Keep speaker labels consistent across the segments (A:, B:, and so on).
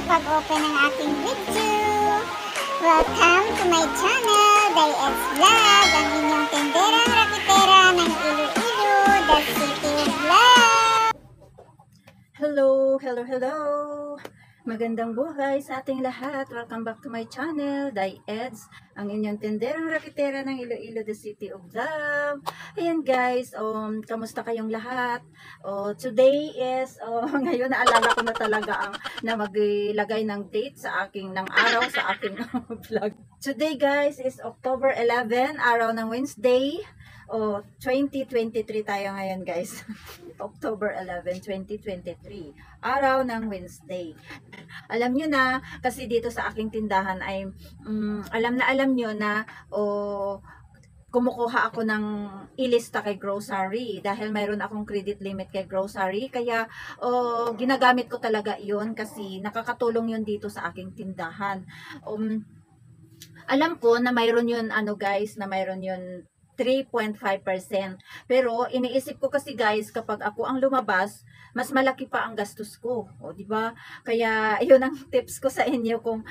A: pag-open ng ating video. Welcome to my channel, Dayed's Vlog, ang inyong tenderang rakitera ng Iloilo, the City of Love.
B: Hello! Magandang buhay sa ating lahat. Welcome back to my channel, Dayed's, ang inyong tenderang rakitera ng Iloilo, the City of Love. Ayan guys, kamusta kayong lahat? Today is, ngayon naalala ko na talaga na maglagay ng date sa aking, ng araw sa aking vlog. Today guys is October 11, araw ng Wednesday. 2023 tayo ngayon guys. October 11, 2023. Araw ng Wednesday. Alam nyo na, kasi dito sa aking tindahan ay, alam nyo na, kumukuha ako ng ilista kay grocery dahil mayroon akong credit limit kay grocery, kaya ginagamit ko talaga yun kasi nakakatulong yun dito sa aking tindahan. Alam ko na mayroon yun guys, na mayroon yun 3.5%. Pero iniisip ko kasi guys, kapag ako ang lumabas, mas malaki pa ang gastos ko, di ba? Kaya 'yun ang tips ko sa inyo kung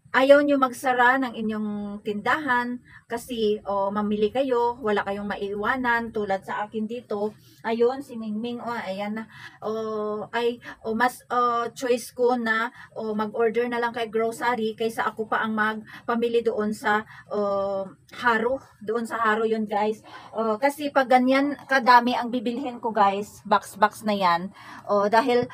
B: ayaw nyo magsara ng inyong tindahan kasi mamili kayo, wala kayong maiiwanan tulad sa akin dito. Ayun, si Mingming, ayan na. Mas choice ko na mag-order na lang kay grocery kaysa ako pa ang magpamili doon sa Haro. Doon sa Haro yun guys. Kasi pag ganyan kadami ang bibilhin ko guys, box na yan. Dahil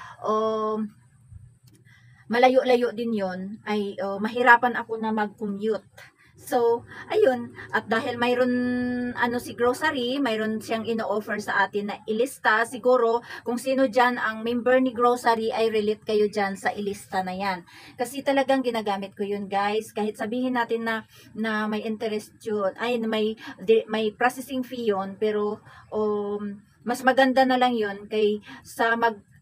B: malayo-layo din yon ay mahirapan ako na mag-commute. So, ayun, at dahil mayroon si grocery, mayroon siyang ino-offer sa atin na ilista, siguro kung sino dyan ang member ni grocery ay relate kayo dyan sa ilista na yan. Kasi talagang ginagamit ko yun guys, kahit sabihin natin na may interest yun, ay may processing fee yun, pero mas maganda na lang yun kay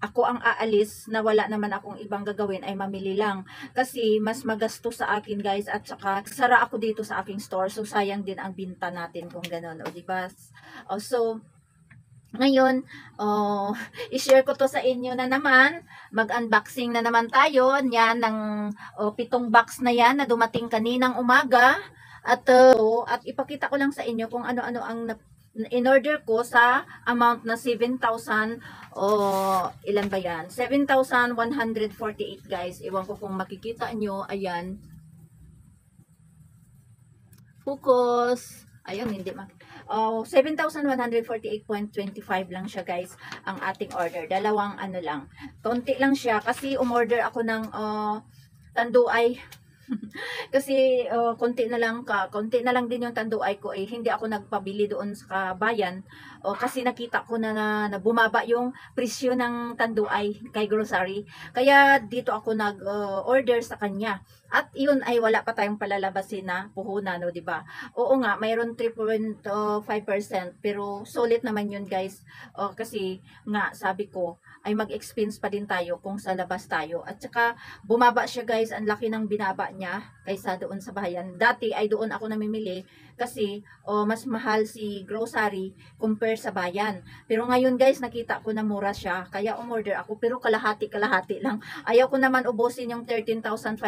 B: ako ang aalis na wala naman akong ibang gagawin ay mamili lang. Kasi mas magastos sa akin guys, at saka sara ako dito sa aking store. So sayang din ang binta natin kung gano'n. Diba? So ngayon, i-share ko to sa inyo na naman. Mag-unboxing na naman tayo. Yan, ng 7 box na yan na dumating kaninang umaga. At ipakita ko lang sa inyo kung ano-ano ang in-order ko sa amount na 7,000 ilan ba yan? 7,148 guys. Iwan ko kung makikita nyo. Ayan. Focus. Ayun, hindi 7,148.25 lang siya guys ang ating order. Dalawang lang. Konti lang siya kasi umorder ako ng tanduay. Kasi konti na lang din yung tanduay ko, hindi ako nagpabili doon sa bayan kasi nakita ko na bumaba yung presyo ng tanduay kay grocery, kaya dito ako nag-order sa kanya. At yun ay wala pa tayong palalabasin na puhunan, no, di ba? Oo nga, mayroon 3.5%, pero solid naman yun guys. Kasi nga sabi ko ay mag-expense pa din tayo kung sa labas tayo. At saka bumaba siya guys, ang laki ng binaba niya kaysa doon sa bayan. Dati ay doon ako namimili kasi mas mahal si grocery compare sa bayan. Pero ngayon guys, nakita ko na mura siya, kaya umorder ako, pero kalahati lang. Ayaw ko naman ubusin yung 13,500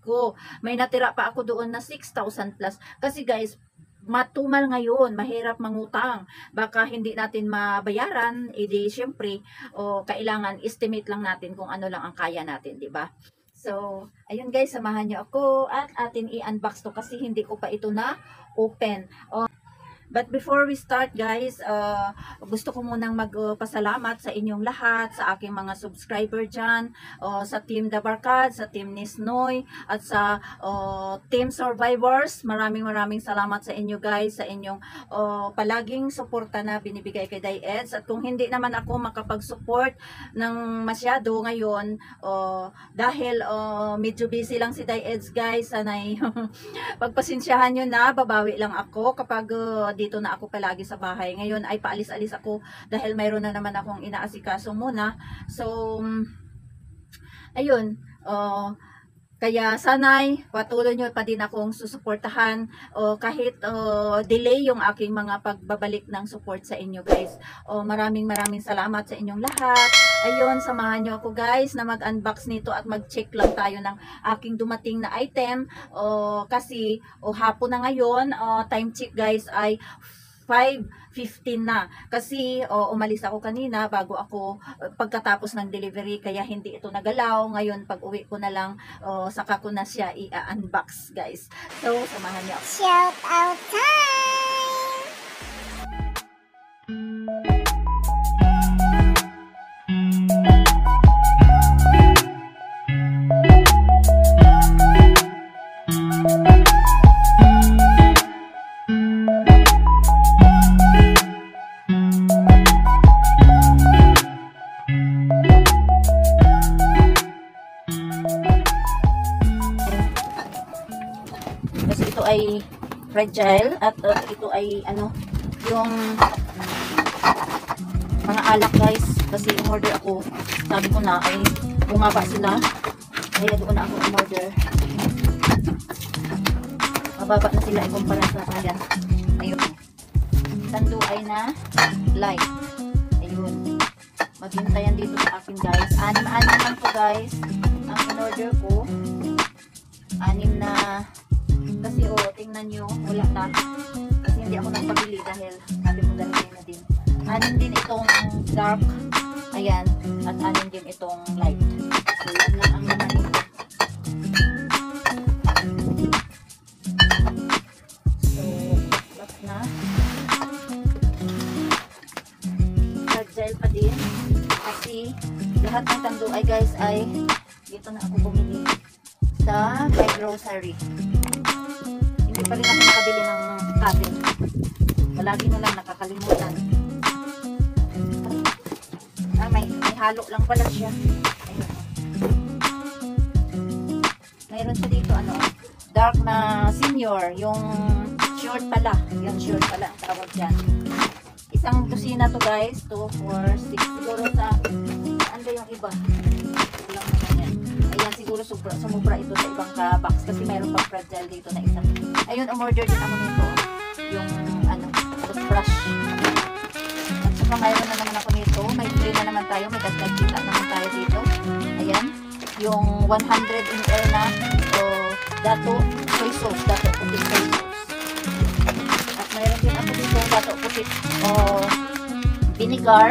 B: ko. May natira pa ako doon na 6,000 plus. Kasi guys, matumal ngayon, mahirap mangutang, baka hindi natin mabayaran, edi syempre kailangan estimate lang natin kung ano lang ang kaya natin, di ba? So ayun guys, samahan niyo ako at atin i-unbox to kasi hindi ko pa ito na open. But before we start guys, gusto ko munang magpasalamat sa inyong lahat, sa aking mga subscriber dyan, sa Team Dabarkad, sa Team Nisnoy, at sa Team Survivors. Maraming salamat sa inyo guys, sa inyong palaging suporta na binibigay kay Dayed's. At kung hindi naman ako makapag-support ng masyado ngayon, dahil medyo busy lang si Dayed's guys, sanay pagpasensyahan nyo na, babawi lang ako kapag dito na ako palagi sa bahay. Ngayon ay paalis-alis ako dahil mayroon na naman akong inaasikaso muna. So ayun, Kaya sanay patuloy nyo pa din akong susuportahan o kahit delay yung aking mga pagbabalik ng support sa inyo guys. Maraming salamat sa inyong lahat. Ayun, samahan nyo ako guys na mag-unbox nito at mag-check lang tayo ng aking dumating na item. Kasi hapon na ngayon, time check guys ay 5:15 na. Kasi umalis ako kanina bago ako pagkatapos ng delivery kaya hindi ito nagalaw. Ngayon pag uwi ko na lang saka ko na siya i-unbox guys. So samahan niyo ako.
A: Shout out time!
B: Kasi ito ay fragile at ito ay yung mga alak guys. Kasi order ako, sabi ko na ay bumaba sila. Kaya doon na ako order. Mababa na sila ikumpara sa ayan. Ayun. Tanduay na light. Ayun. Maghintayan dito sa akin guys. 6 lang po guys. Ang in-order ko. 6 na. Kasi tingnan nyo, wala na. Kasi hindi ako nagpabili dahil sabi mo dahil na din. 6 din itong dark. Ayan. At 6 din itong light. So yan lang ang naman nito. So, box na. Fragile pa din. Kasi lahat ng tanduay guys ay dito na ako bumili sa my grocery. Hindi pa rin ako nakabili ng cabin. Palagi na lang nakakalimutan. May halo lang pala siya. Ayun. Mayroon siya dito dark na senior. Yung short pala. Yung short pala. Tawag dyan. Isang kusina to guys. 2, 4, 6. Siguro sa ano yung iba. Walang naman yan. Ayan, siguro sumubra ito sa ibang box kasi mayroon pang fragile dito na isa. Ayun, umorder din ako nito. Yung toothbrush. At saka mayroon na naman ako nito. May free na naman tayo. May dagdag kita naman tayo dito. Ayan. Yung 100 ml na dato soy sauce. Dato puti soy sauce. At mayroon din ako dito dato puti vinegar.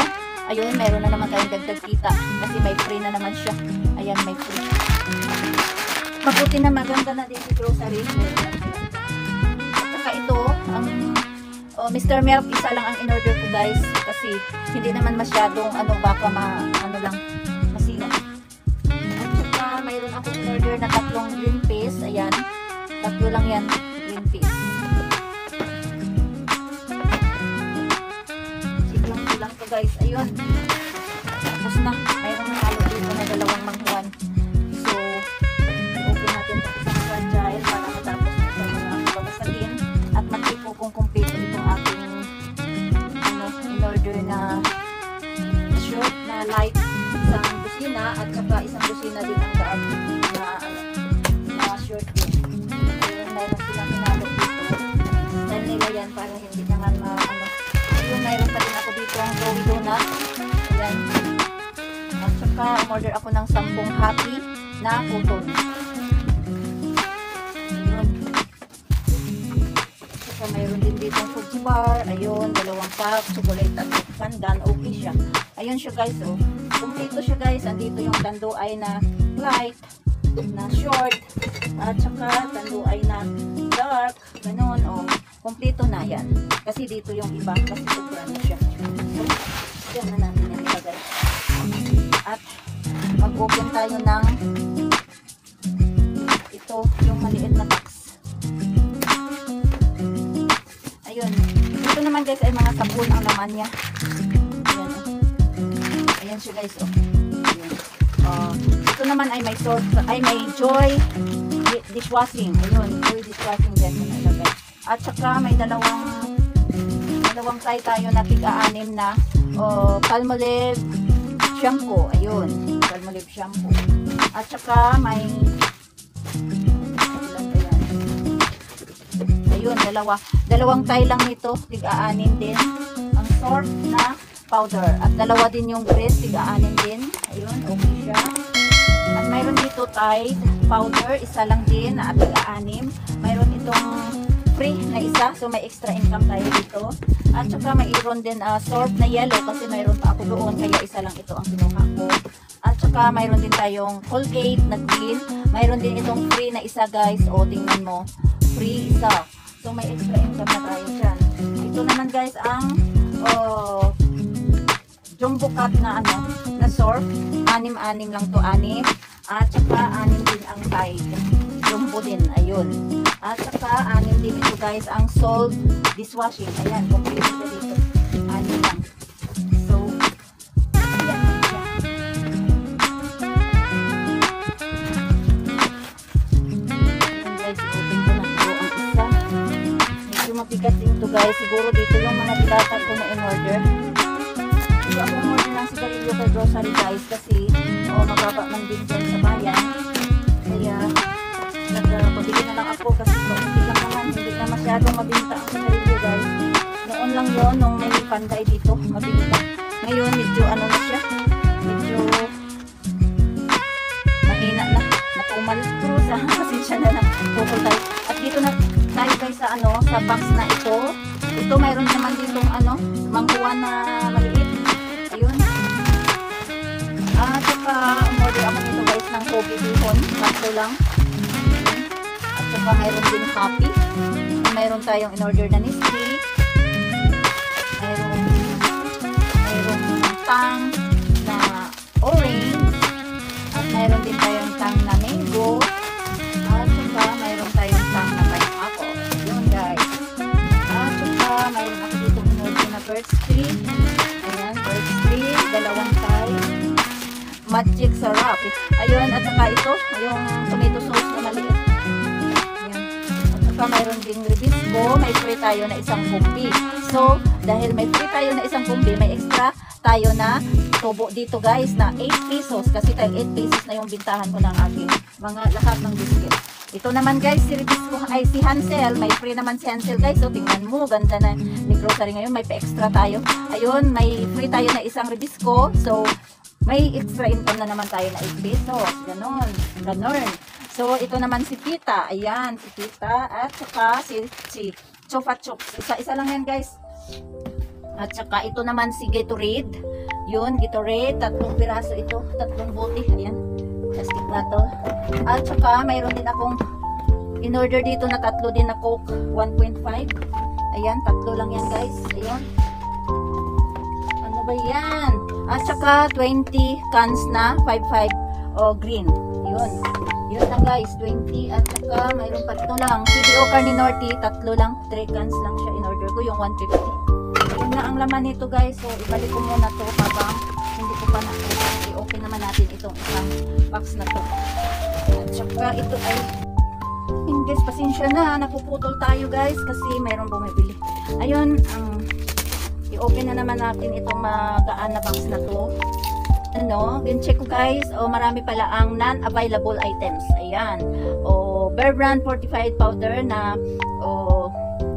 B: Ayun, mayroon na naman tayong dagdag kita. Kasi may free na naman siya. Ayan, may free. Mabuti na maganda na din si grocery. At saka ito, ang Mr. Milk, isa lang ang in-order ko guys. Kasi hindi naman masyadong baka masira. At saka mayroon ako in-order na 3 green peas. Ayan, 3 lang yan, green peas. Lang to guys. Ayun. Tapos na. Mayroon na halo dito na 2 manghuan. So, i-open natin ito isang fragile para matapos ito yung babasagin at mag-check ko kung complete itong ating in-order na short na light isang kusina at saka isang kusina din ang dark na short din. Ayun, mayroon silang hinalo dito. Dahil nila yan para hindi naman yung mayroon pa din ako dito ang Joey Donut. Ayan. At saka umorder ako ng 10 happy na cotton. Ayun. At saka mayroon din dito ang food bar. Ayun, 2 pack, chocolate at pandan. Okay siya. Ayun siya guys. Kompleto siya guys. Andito yung tanduay na light, na short, at saka tanduay na dark. Ganun. Kompleto na yan. Kasi dito yung iba. Kasi sobra na siya. So, yan na natin yan ilagay. At mag-open tayo ng ito, yung maliit na box. Ayun. Ito naman guys ay mga sabon ang laman niya. Ayan. Ayan siya guys. Ayan. Ito naman ay may Joy dishwashing. Ayun. Joy dishwashing din. Ilagay. At saka may dalawang try tayo na tig-6 na Palmolive shampoo. Ayun, Palmolive shampoo. At saka may Ayun, dalawang tie lang nito, tig-aanin din. Ang sort na powder. At dalawa din yung grease, tig-aanin din. Ayun, okay siya. At mayroon dito Tide powder, isa lang din na tig-aanim. Mayroon itong free na isa, so may extra income tayo dito. At saka mayroon din sort na yellow kasi mayroon pa ako doon, kaya isa lang ito ang kinuha ko. At saka mayroon din tayong Colgate na green. Mayroon din itong free na isa guys. O tingnan mo, free isa. So may extra income na tayo dyan. Ito naman guys ang jumbo cut na na sort. 6 lang to, 6. At saka 6 din ang Tide. Jumbo din, ayun. At saka 6 din ito guys ang Salt dishwashing. Ayan, complete ito dito. 6 lang. So, ayan. Ayan guys, open ko na po ang isa. Medyo mabigat din ito guys. Siguro dito yung mga dilata ko na in-order. Hindi ako in-order ng sigarilyo kay grocery guys kasi mababa man din dyan sa bayan. Kaya nagpabili na lang ako kasi hindi lang naman, hindi na masyadong mabinta ang sigarilyo guys. Noon lang yon nung may panday dito, mabili ka. Ngayon medyo na siya, medyo mahina na, natumal. Pero sa pasensya na lang, pukul tayo. At dito na tayo guys sa sa box na ito. Ito mayroon naman ditong mangkuha na maliit. Ayun. At saka umorder ako nito guys ng Kobe bihon, sakto lang. At saka mayroon din Happy. Mayroon tayong in-order na Nispi. Mayroon tang na orange. At mayroon din tayong tang na mango. At saka mayroon tayong tang na pineapple. Yun guys. At saka mayroon ako dito in-order na birch tree. Ayan, birch tree. 2 tie. Magic sarap. Ayun, at saka ito, yung tomato sauce na maliit. Ayan. At saka mayroon ding ribisco, may free tayo na isang kumbi. So, dahil may free tayo na isang kumbi, may extra tayo na tubo dito guys na 8 pesos. Kasi tag 8 pesos na yung bintahan ko ng aking mga lahat ng biscuit. Ito naman guys, si ribisco ay si Hansel. May free naman si Hansel guys. So, tingnan mo, ganda na ni grocery ngayon. May pa-extra tayo. Ayun, may free tayo na isang ribisco. So, may extra income na naman tayo na 8 pesos. Ganon. So, ito naman si Tita. Ayan, si Tita. At saka si Chupa Chups. Isa lang yan, guys. At saka ito naman si Gatorade. Yun, Gatorade. 3 piraso ito. 3 bote. Ayan. Plastic na to. At saka, mayroon din akong in-order dito na 3 din na Coke 1.5. Ayan, 3 lang yan, guys. Ayan. Ano ba yan? At saka 20 cans na 55 green. Yun. Yun lang guys, 20. At saka mayroon pa ito lang. CDO Carne Norte, 3 lang. 3 cans lang siya in order ko, yung 150. Yun na ang laman nito guys. So ibalik ko muna to habang hindi ko pa i-open naman natin itong isang box na to. At saka ito ay guys, pasensya na. Napuputol tayo guys kasi mayroong bumibili. Ayun, i-open na naman natin itong magaan na box na to. Check ko guys. Marami pala ang non-available items. Ayan. Bear Brand fortified powder na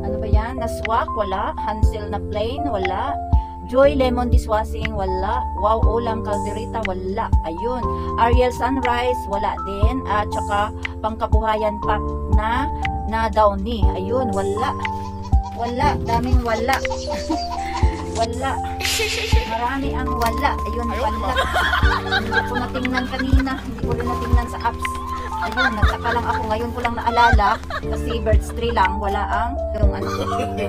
B: ano ba yan? Na swak, wala. Hansel na plain, wala. Joy Lemon dishwashing, wala. Wow Ulam Calderita, wala. Ayun. Ariel Sunrise, wala din. At saka pangkabuhayan pack na Downy. Ayun, wala. Wala. Daming wala. Wala. Marami ang wala. Ayun, wala. Hindi ko natingnan kanina. Hindi ko rin natingnan sa apps. Ayun, nagtaka lang ako. Ngayon ko lang naalala. Kasi birds tree lang. Wala ang yung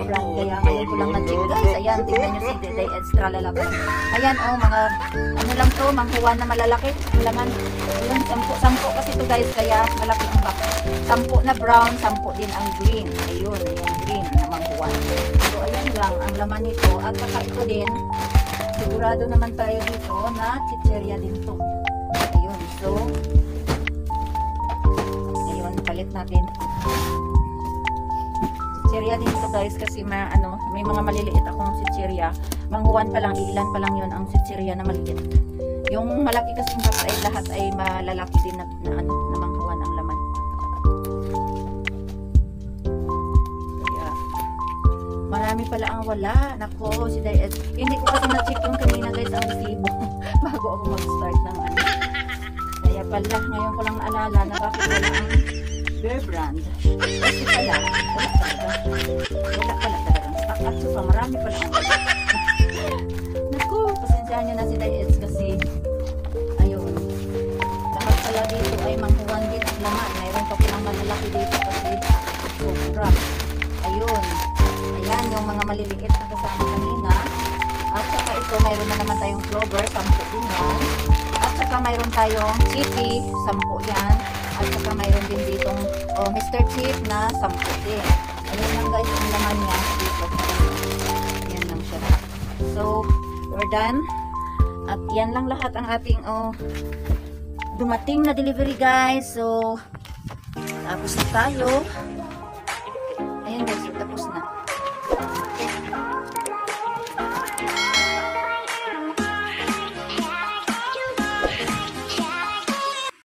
B: brand. Kaya ngayon ko lang na-check guys. Ayan, tingnan nyo si Day Extra lalaban. Ayan, mga ano lang to, manghuwan na malalaki. Laman. Ayun, 10 kasi to guys. Kaya malaki ang box. 10 na brown, 10 din ang green. Ayun, yung green na manghuwan. So, ayan lang ang laman nito. At saka ito din, sigurado naman tayo dito na chicheria din to. Ayun, so ayun, palit natin. Chicheria din to guys kasi may mga maliliit akong chicheria. Manghuwan pa lang, ilan pa lang yun ang chicheria na maliit. Yung malaki kasi ay lahat ay malalaki din na manghuwan ang laman. marami pala ang wala. Nako, si Diet. Hindi ko kasi na-check yung kanina guys ang resibo bago ako mag-start ng ano. Kaya pala, ngayon ko lang naalala na bakit wala ang Bear Brand. Kasi pala, wala talaga. Wala pala talagang stock. At saka marami pala ang wala. Naku, pasensyahan nyo na si Diet kasi ayun. Lahat pala dito ay manghuwan din ang laman. Mayroon pa palang malalaki dito kasi sobra. Ayun. Ayan, yung mga maliliit na kasama kanina. At saka ito, mayroon na naman tayong clover, 10 din yan. At saka mayroon tayong chippy, 10 yan. At saka mayroon din ditong Mr. Chip na 10 din. Ayun lang guys, yung laman niya dito. Yan lang siya. So, we're done. At yan lang lahat ang ating dumating na delivery guys. So, tapos na tayo.